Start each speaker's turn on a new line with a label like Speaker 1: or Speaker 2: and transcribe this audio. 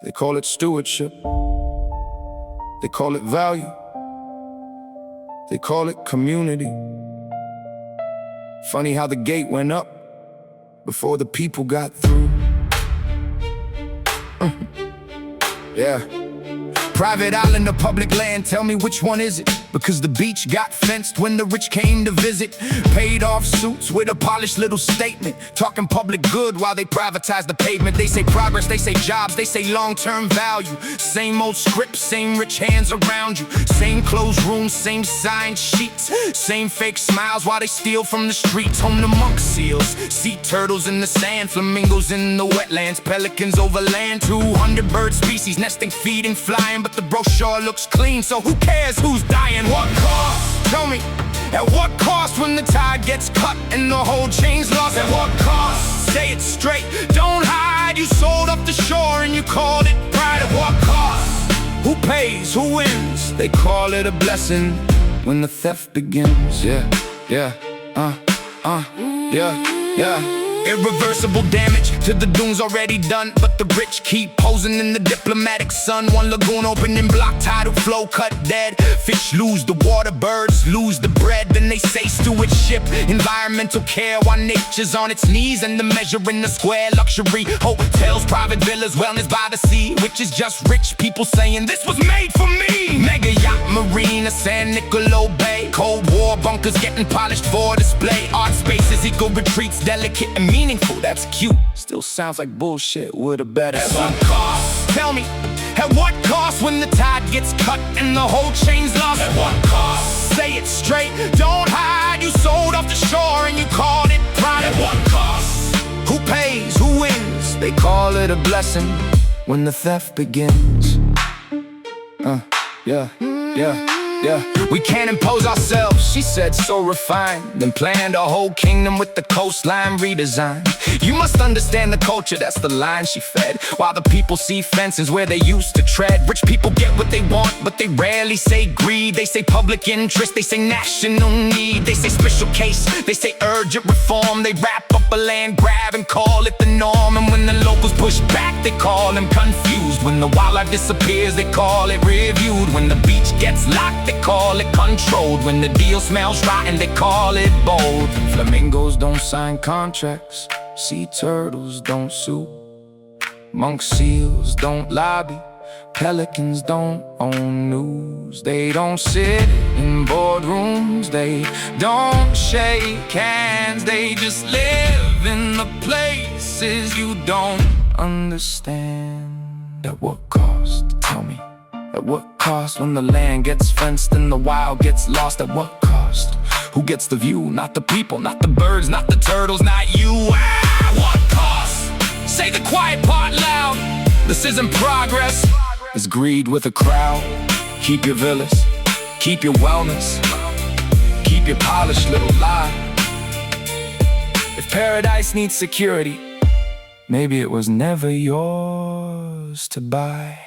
Speaker 1: They call it stewardship. They call it value. They call it community. Funny how the gate went up before the people got through. Yeah. Private island or public land, tell me which one is it? Because the beach got fenced when the rich came to visit. Paid off suits with a polished little statement, talking public good while they privatize the pavement. They say progress, they say jobs, they say long-term value. Same old script, same rich hands around you. Same closed rooms, same signed sheets. Same fake smiles while they steal from the streets. Home to monk seals, sea turtles in the sand, flamingos in the wetlands, pelicans over land. 200 bird species nesting, feeding, flying, but the brochure looks clean, so who cares who's dying? What cost? Tell me, at what cost when the tide gets cut and the whole chain's lost? At what cost? Say it straight, don't hide. You sold up the shore and you called it pride. At what cost? Who pays? Who wins? They call it a blessing when the theft begins. Yeah, yeah. Irreversible damage to the dunes already done, but the rich keep posing in the diplomatic sun. One lagoon opening, block tidal flow cut dead. Fish lose the water, birds lose the bread. Then they say stewardship, environmental care, while nature's on its knees and the measure in the square. Luxury hotels, private villas, wellness by the sea, which is just rich people saying this was made for me. Mega-yacht, marina, San Nicolo Bay, Cold War bunkers getting polished for display. Art spaces, eco retreats, delicate and meaningful. That's cute, still sounds like bullshit with a better suit. At what cost? Tell me, at what cost when the tide gets cut and the whole chain's lost? At what cost? Say it straight, don't hide. You sold off the shore and you called it pride. At what cost? Who pays? Who wins? They call it a blessing when the theft begins. Yeah. We can't impose ourselves, she said, so refined. Then planned a whole kingdom with the coastline redesigned. You must understand the culture, that's the line she fed. While the people see fences where they used to tread. Rich people get what they want, but they rarely say greed. They say public interest, they say national need. They say special case, they say urgent reform. They wrap up a land grab and call it the norm. And when the locals push back, they call them confused. When the wildlife disappears, they call it reviewed. When the beach gets locked, they call it controlled. When the deal smells rotten, they call it bold. Flamingos don't sign contracts, sea turtles don't sue, monk seals don't lobby, pelicans don't own news. They don't sit in boardrooms, they don't shake hands. They just live in the places you don't understand. At what cost? Tell me. At what cost when the land gets fenced and the wild gets lost? At what cost? Who gets the view? Not the people, not the birds, not the turtles, not you. At what cost? Say the quiet part loud. This isn't progress, it's greed with a crowd. Keep your villas, keep your wellness, keep your polished little lie. If paradise needs security, maybe it was never yours to buy.